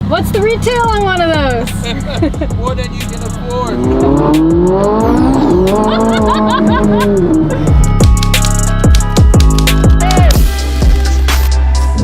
What's the retail on one of those? More than you can afford.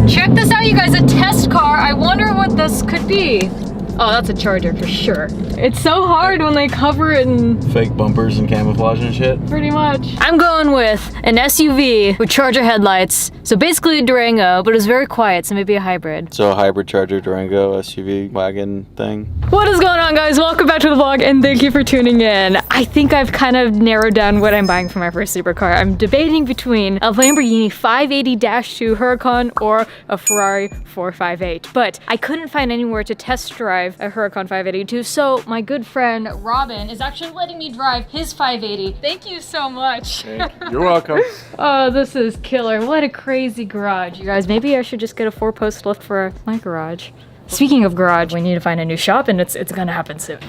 Check this out, you guys, a test car. I wonder what this could be. Oh, that's a Charger for sure. It's so hard when they cover it in fake bumpers and camouflage and shit. Pretty much. I'm going with an SUV with Charger headlights. So basically a Durango, but it's very quiet, so maybe a hybrid. So a hybrid Charger Durango SUV wagon thing. What is going on, guys? Welcome back to the vlog and thank you for tuning in. I think I've kind of narrowed down what I'm buying for my first supercar. I'm debating between a Lamborghini 580-2 Huracan or a Ferrari 458. But I couldn't find anywhere to test drive a Huracan 582, so my good friend Robin is actually letting me drive his 580. Thank you so much. You're welcome. Oh, this is killer. What a crazy garage. You guys, maybe I should just get a 4-post lift for my garage. Speaking of garage, we need to find a new shop and it's gonna happen soon.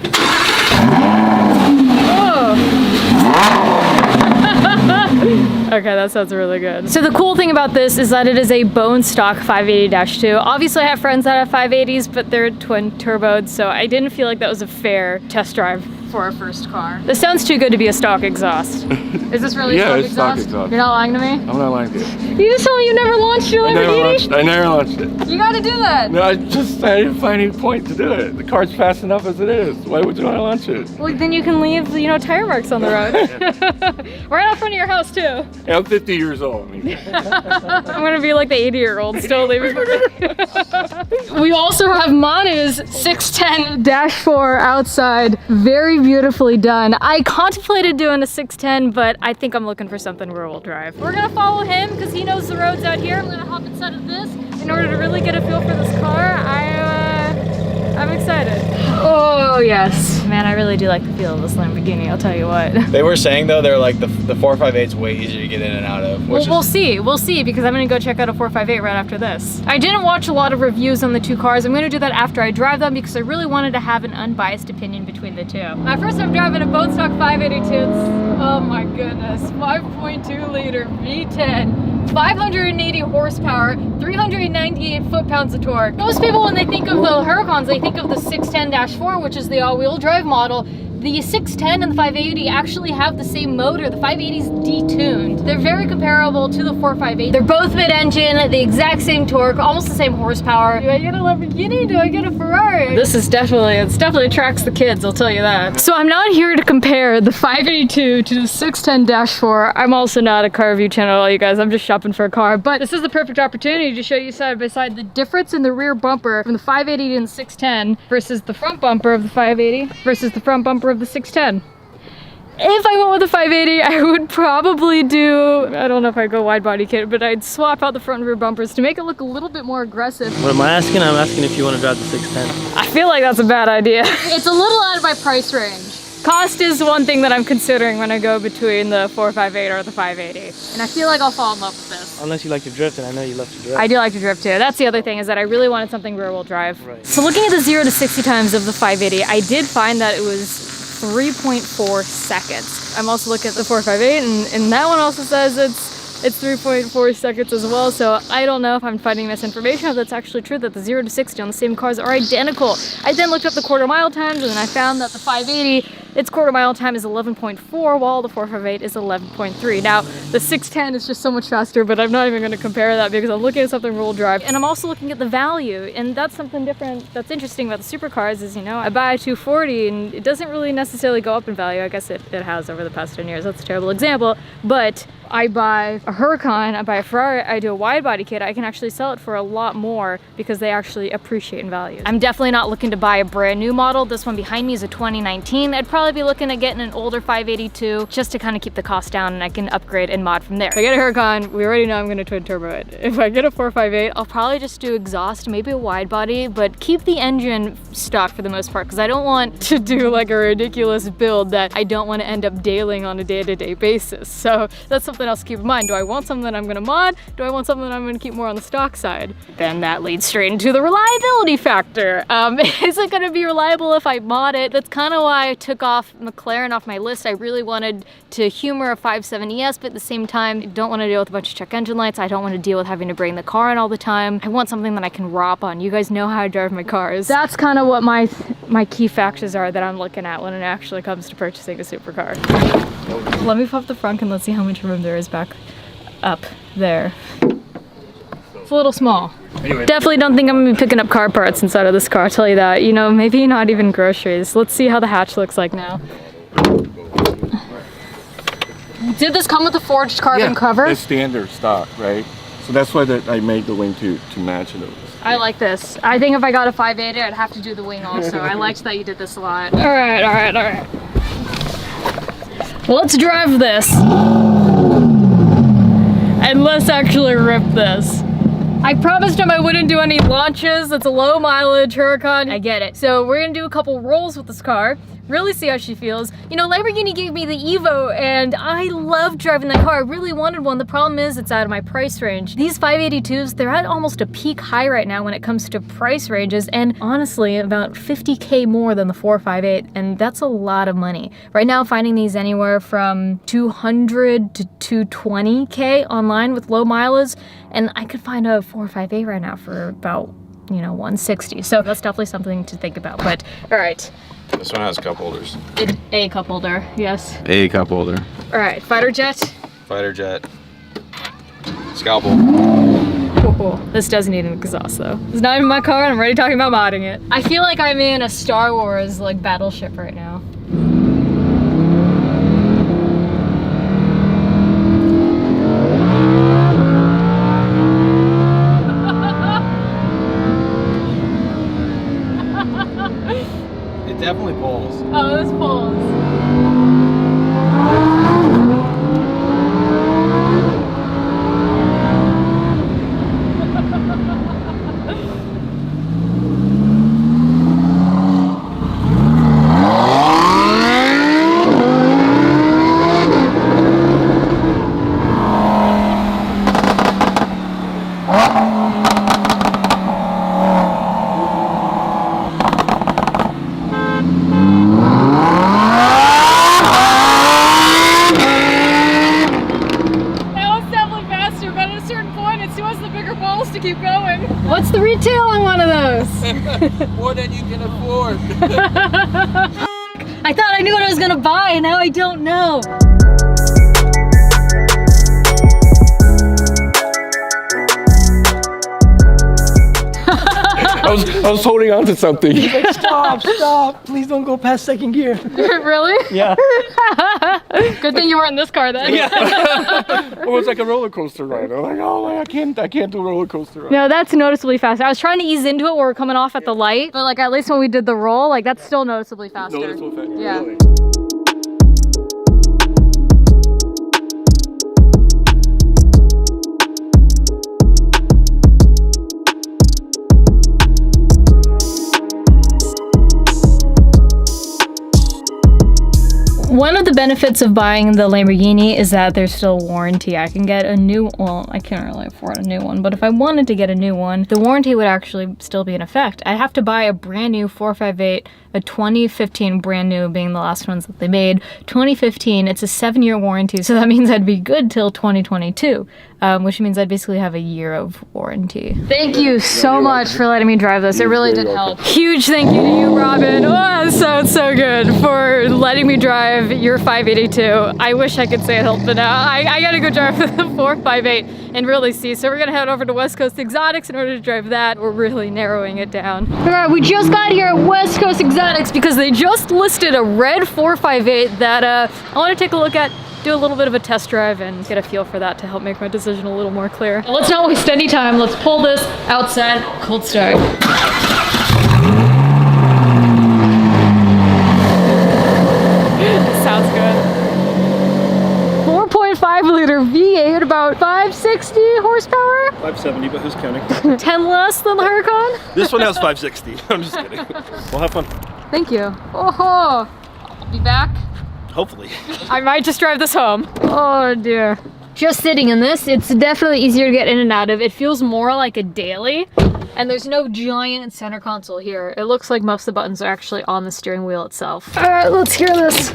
Okay, that sounds really good. So the cool thing about this is that it is a bone stock 580-2. Obviously I have friends that have 580s, but they're twin turboed, so I didn't feel like that was a fair test drive for our first car. This sounds too good to be a stock exhaust. Is this really Yeah, stock it's stock exhaust? exhaust. You're not lying to me? I'm not lying to you. You just told me you never launched your Lamborghini? I never launched it. You gotta do that. No, I didn't find any point to do it. The car's fast enough as it is. Why would you want to launch it? Well, then you can leave, you know, tire marks on the road. Right out front of your house, too. Yeah, I'm 50 years old. I mean. I'm gonna be like the 80-year-old still leaving. We also have Manu's 610-4 outside. Very beautifully done. I contemplated doing a 610, but I think I'm looking for something rear-wheel drive. We're gonna follow him because he knows the roads out here. I'm gonna hop inside of this in order to really get a feel for this car. I'm excited. Oh yes, man, I really do like the feel of this Lamborghini. I'll tell you what. They were saying though they're like the 458's way easier to get in and out of. Well, we'll see because I'm gonna go check out a 458 right after this. I didn't watch a lot of reviews on the two cars. I'm gonna do that after I drive them because I really wanted to have an unbiased opinion between the two. My first time driving a bone stock 582. Oh my goodness, 5.2 liter V10. 580 horsepower, 398 foot-pounds of torque. Most people, when they think of the Huracans, they think of the 610-4, which is the all-wheel drive model. The 610 and the 580 actually have the same motor. The 580 is detuned. They're very comparable to the 458. They're both mid-engine, the exact same torque, almost the same horsepower. Do I get a Lamborghini? Do I get a Ferrari? This is definitely attracts the kids, I'll tell you that. So I'm not here to compare the 582 to the 610-4. I'm also not a car review channel at all, you guys. I'm just shopping for a car, but this is the perfect opportunity to show you side by side the difference in the rear bumper from the 580 and the 610 versus the front bumper of the 580 versus the front bumper of the 610. If I went with a 580, I would probably do, I don't know if I'd go wide body kit, but I'd swap out the front and rear bumpers to make it look a little bit more aggressive. What am I asking? I'm asking if you want to drive the 610. I feel like that's a bad idea. It's a little out of my price range. Cost is one thing that I'm considering when I go between the 458 or the 580. And I feel like I'll fall in love with this. Unless you like to drift, and I know you love to drift. I do like to drift too. That's the other thing, is that I really wanted something rear wheel drive. Right. So looking at the 0 to 60 times of the 580, I did find that it was 3.4 seconds. I'm also looking at the 458 and that one also says it's 3.4 seconds as well, so I don't know if I'm finding misinformation or if that's actually true, that the 0 to 60 on the same cars are identical. I then looked up the quarter mile times and then I found that the 580, its quarter mile time is 11.4 while the 458 is 11.3. Now the 610 is just so much faster, but I'm not even going to compare that because I'm looking at something rear-wheel drive and I'm also looking at the value, and that's something different that's interesting about the supercars is, you know, I buy a 240 and it doesn't really necessarily go up in value. I guess it has over the past 10 years. That's a terrible example, but I buy a Huracan, I buy a Ferrari, I do a wide body kit, I can actually sell it for a lot more because they actually appreciate in value. I'm definitely not looking to buy a brand new model. This one behind me is a 2019. I'd probably be looking at getting an older 582 just to kind of keep the cost down and I can upgrade and mod from there. If I get a Huracan, we already know I'm gonna twin turbo it. If I get a 458, I'll probably just do exhaust, maybe a wide body, but keep the engine stock for the most part because I don't want to do like a ridiculous build that I don't want to end up dailing on a day-to-day basis. So that's something something else to keep in mind. Do I want something that I'm gonna mod? Do I want something that I'm gonna keep more on the stock side? Then that leads straight into the reliability factor. Is it gonna be reliable if I mod it? That's kind of why I took off McLaren off my list. I really wanted to humor a 5.7 ES, but at the same time, I don't want to deal with a bunch of check engine lights. I don't want to deal with having to bring the car in all the time. I want something that I can ROP on. You guys know how I drive my cars. That's kind of what my key factors are that I'm looking at when it actually comes to purchasing a supercar. Let me pop the front and let's see how much room there is back up there. It's a little small. Anyway. Definitely don't think I'm gonna be picking up car parts inside of this car, I'll tell you that. You know, maybe not even groceries. Let's see how the hatch looks like now. Did this come with a forged carbon cover? It's standard stock, right? So that's why I made the wing to match it. I like this. I think if I got a 580, I'd have to do the wing also. I liked that you did this a lot. All right. Let's drive this. And let's actually rip this. I promised him I wouldn't do any launches. It's a low mileage Huracan. I get it. So we're gonna do a couple rolls with this car, really see how she feels. You know, Lamborghini gave me the Evo and I love driving that car. I really wanted one. The problem is it's out of my price range. These 582s, they're at almost a peak high right now when it comes to price ranges, and honestly about 50K more than the 458, and that's a lot of money. Right now finding these anywhere from 200 to 220K online with low mileage, and I could find a 458 right now for about, you know, 160. So that's definitely something to think about. But all right. This one has cup holders. A cup holder, yes. A cup holder. All right, fighter jet. Fighter jet. Scalpel. Oh, this does need an exhaust though. It's not even my car and I'm already talking about modding it. I feel like I'm in a Star Wars like battleship right now. Definitely pulls. Oh, this pulls. What's the retail on one of those? More than you can afford. I thought I knew what I was gonna buy, and now I don't know. I was holding on to something. He's like, stop, please don't go past second gear. Really? Yeah. Good thing you weren't in this car then. Yeah. It was like a roller coaster ride. I'm like, oh, I can't do a roller coaster ride. No, that's noticeably faster. I was trying to ease into it when we're coming off at the light, but like at least when we did the roll, like that's still noticeably faster. Noticeable faster. Yeah. Really. One of the benefits of buying the Lamborghini is that there's still warranty. I can get a new, well, I can't really afford a new one, but if I wanted to get a new one, the warranty would actually still be in effect. I'd have to buy a brand new 458, a 2015 brand new being the last ones that they made. 2015, it's a 7-year warranty, so that means I'd be good till 2022, which means I'd basically have a year of warranty. Thank you so much for letting me drive this. It really did help. Huge thank you to you, Robin. Oh, that sounds so good, for letting me drive your 582. I wish I could say it helped, but now I gotta go drive the 458 and really see. So we're gonna head over to West Coast Exotics in order to drive that. We're really narrowing it down. All right, we just got here at West Coast Exotics because they just listed a red 458 that I wanna take a look at, do a little bit of a test drive and get a feel for that to help make my decision a little more clear. Let's not waste any time. Let's pull this outside, cold start. Sounds good. 4.5 liter V8, about 560 horsepower? 570, but who's counting? 10 less than the Huracan? This one has 560. I'm just kidding. We'll have fun. Thank you. Oh, I'll be back. Hopefully. I might just drive this home. Oh dear. just sitting in this, it's definitely easier to get in and out of. It feels more like a daily. And there's no giant center console here. It looks like most of the buttons are actually on the steering wheel itself. All right, let's hear this.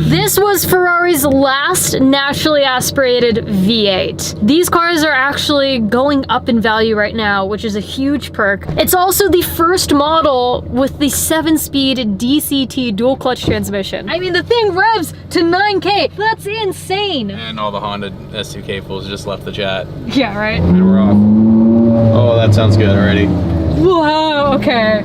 This was Ferrari's last naturally aspirated V8. These cars are actually going up in value right now, which is a huge perk. It's also the first model with the 7-speed DCT dual clutch transmission. I mean, the thing revs to 9K. That's insane. And all the Honda S2K fools just left the chat. Yeah, right? And we're off. Oh, that sounds good already. Whoa, okay.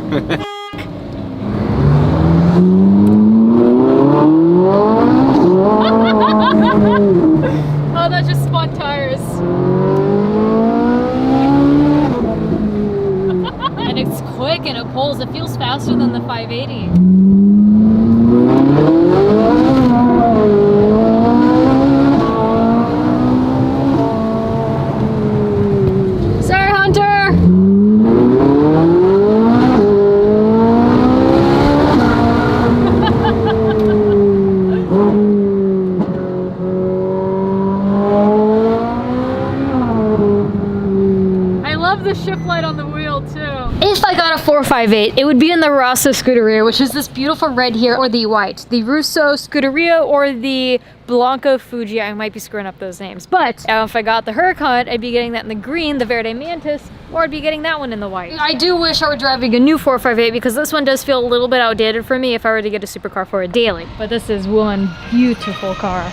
Oh, that just spun tires. And it's quick and it pulls. It feels faster than the 580. Sorry, Hunter. The shift light on the wheel too. If I got a 458, it would be in the Rosso Scuderia, which is this beautiful red here, or the white. The Russo Scuderia or the Blanco Fuji. I might be screwing up those names. But if I got the Huracan, I'd be getting that in the green, the Verde Mantis, or I'd be getting that one in the white. I do wish I were driving a new 458 because this one does feel a little bit outdated for me if I were to get a supercar for a daily. But this is one beautiful car.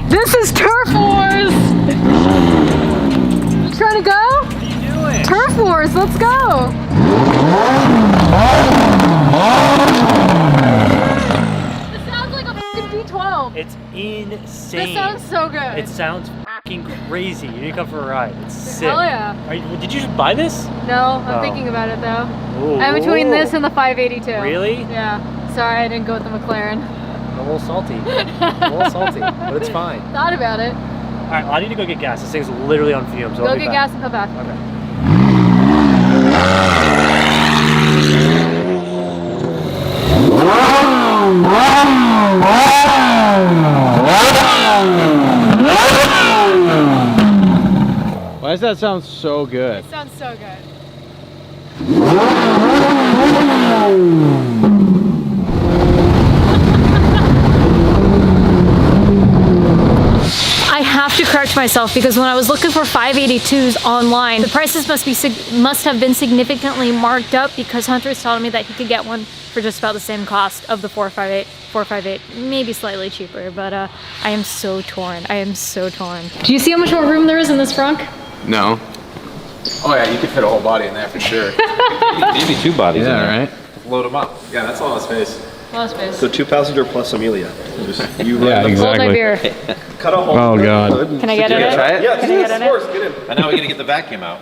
This is Turf Wars! You trying to go? What are you doing? Turf Wars, let's go! This sounds like a fucking V12. It's insane. This sounds so good. It sounds fucking crazy. You need to come for a ride. It's sick. Hell yeah. Did you just buy this? No, I'm Oh. thinking about it though. Ooh. I'm between this and the 582. Really? Yeah. Sorry, I didn't go with the McLaren. I'm a little salty. But it's fine. Thought about it. Alright, I need to go get gas. This thing's literally on fumes. So Go I'll be get back. gas and come back. Okay. Why does that sound so good? It sounds so good. I have to correct myself because when I was looking for 582s online, the prices must have been significantly marked up because Hunter's telling me that he could get one for just about the same cost of the 458, maybe slightly cheaper, but I am so torn. I am so torn. Do you see how much more room there is in this frunk? No. Oh yeah, you could fit a whole body in there for sure. Maybe two bodies in there. right? Load them up. Yeah, that's a lot of space. A lot of space. So 2-passenger plus Amelia. Just you Yeah, run the- Hold my exactly. beer. Cut a hole. Oh, God. Can I get in it? Try it? Yeah, Can I get in of course, it? get in. And now we gotta get the vacuum out.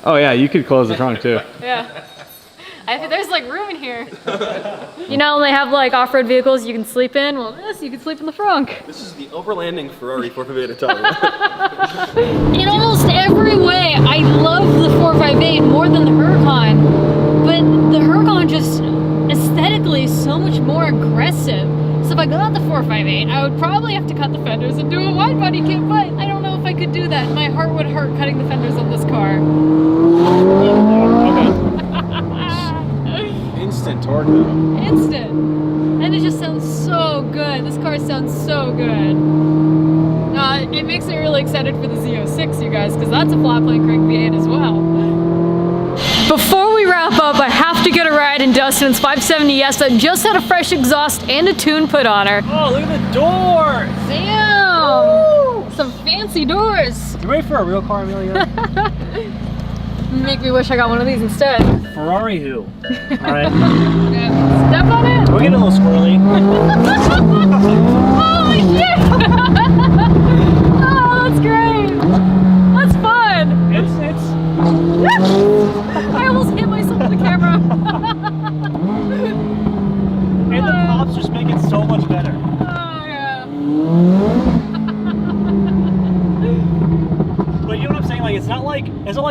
Oh yeah, you could close the trunk too. Yeah. I think there's like room in here. You know, when they have like off-road vehicles you can sleep in, well this, you can sleep in the frunk. This is the overlanding Ferrari 458 Italia. In almost every way, I love the 458 more than the Huracan, but the Huracan just aesthetically is so much more aggressive. So if I got the 458, I would probably have to cut the fenders and do a wide body kit, but I don't know if I could do that. My heart would hurt cutting the fenders on this car. Instant torque though. Instant. And it just sounds so good. This car sounds so good. It makes me really excited for the Z06, you guys, because that's a flat plate crank V8 as well. Before we wrap up, I have to get a ride in Dustin's 570S that just had a fresh exhaust and a tune put on her. Oh, look at the doors! Damn! Woo! Some fancy doors. You ready for a real car, Amelia? Make me wish I got one of these instead. Ferrari who? Alright. Step on it. We're getting a little squirrely. Holy shit! Oh, that's great. That's fun. It's I almost hit myself with the camera. and the pops just make it so much better. Oh, yeah. But you know what I'm saying? Like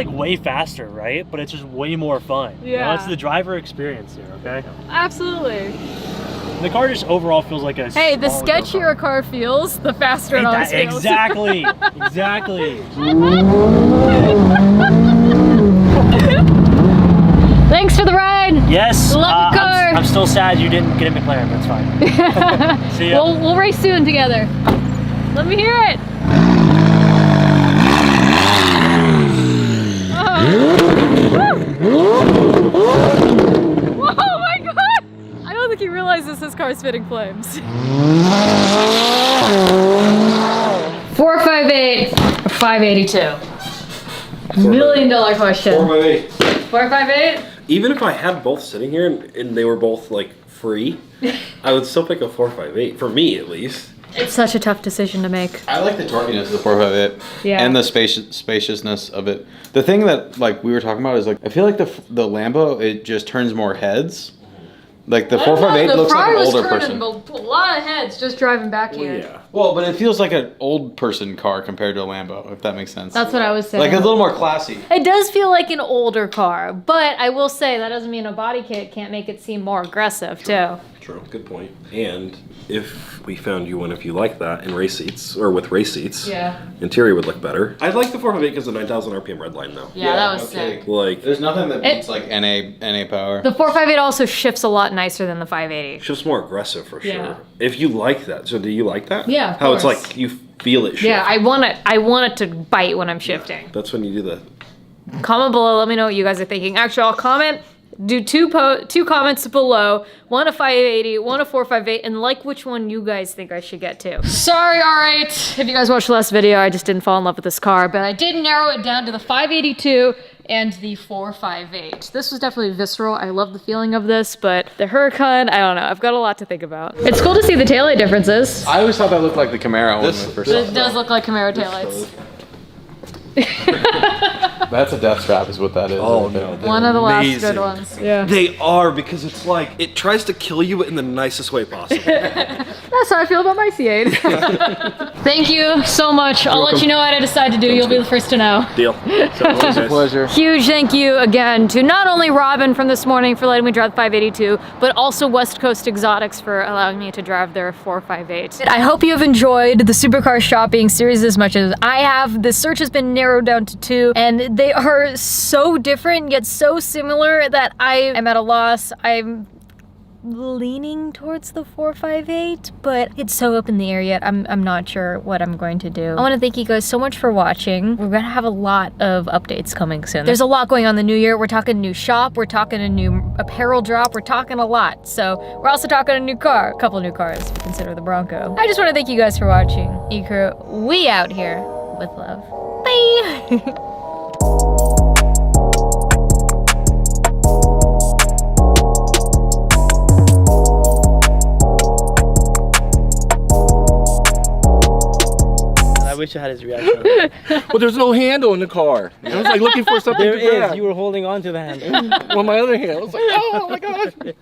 like way faster, right? But it's just way more fun. You know, Yeah. it's the driver experience here, okay? Absolutely. The car just overall feels like a Hey, the smaller sketchier a car feels, the faster it always feels. Exactly. Exactly. Thanks for the ride. Yes. Love your car. I'm still sad you didn't get a McLaren. That's fine. See ya. We'll race soon together. Let me hear it. Whoa, my God! I don't think he realizes his car's spitting flames. 458 or 582? $1 million question. 4x8. 458? Even if I had both sitting here and they were both like free, I would still pick a 458 for me at least. It's such a tough decision to make. I like the torquiness of the 458. Yeah. And the spaciousness of it. The thing that like we were talking about is like I feel like the Lambo, it just turns more heads. Like the 458 looks like an older person. A lot of heads just driving back here. Yeah. Well, but it feels like an old person car compared to a Lambo, if that makes sense. That's what I was saying. Like a little more classy. It does feel like an older car, but I will say that doesn't mean a body kit can't make it seem more aggressive too. True. Good point. And if we found you one, if you like that in race seats or with race seats, Yeah. interior would look better. I'd like the 458 because the 9,000 RPM red line though. Yeah, that was okay. sick. Like There's nothing that beats like NA power. The 458 also shifts a lot nicer than the 580. it's just more aggressive for Yeah. sure. If you like that, so do you like that? Yeah, of How it's course. like you feel it shift. Yeah, I want it to bite when I'm shifting. That's when you do the. Comment below, let me know what you guys are thinking. Actually, I'll comment, do two comments below, one a 580, one a 458, and like which one you guys think I should get to. Sorry, alright, if you guys watched the last video, I just didn't fall in love with this car, but I did narrow it down to the 582 and the 458. This was definitely visceral. I love the feeling of this, but the Huracan, I don't know. I've got a lot to think about. It's cool to see the taillight differences. I always thought that looked like the Camaro when we first saw It it. does look like Camaro taillights. That's a death trap is what that is. Oh, right there. no. One of the last Amazing. good ones. Yeah. They are because it's like it tries to kill you in the nicest way possible. That's how I feel about my C8. Thank you so much. I'll let you know what I decide to do. You'll be the first to know. Deal. It's a pleasure. Huge thank you again to not only Robin from this morning for letting me drive the 582, but also West Coast Exotics for allowing me to drive their 458. I hope you have enjoyed the Supercar shopping series as much as I have. The search has been narrowed down to 2, and they are so different yet so similar that I am at a loss. I'm leaning towards the 458, but it's so up in the air yet. I'm not sure what I'm going to do. I want to thank you guys so much for watching. We're gonna have a lot of updates coming soon. There's a lot going on the new year. We're talking new shop, we're talking a new apparel drop, we're talking a lot. So we're also talking a new car, a couple new cars if you consider the Bronco. I just want to thank you guys for watching. E-Crew, we out here with love. Bye. I wish I had his reaction. Well, there's no handle in the car. I was like looking for something There to grab. is. You were holding on to the handle. With my other hand, I was like, oh my God.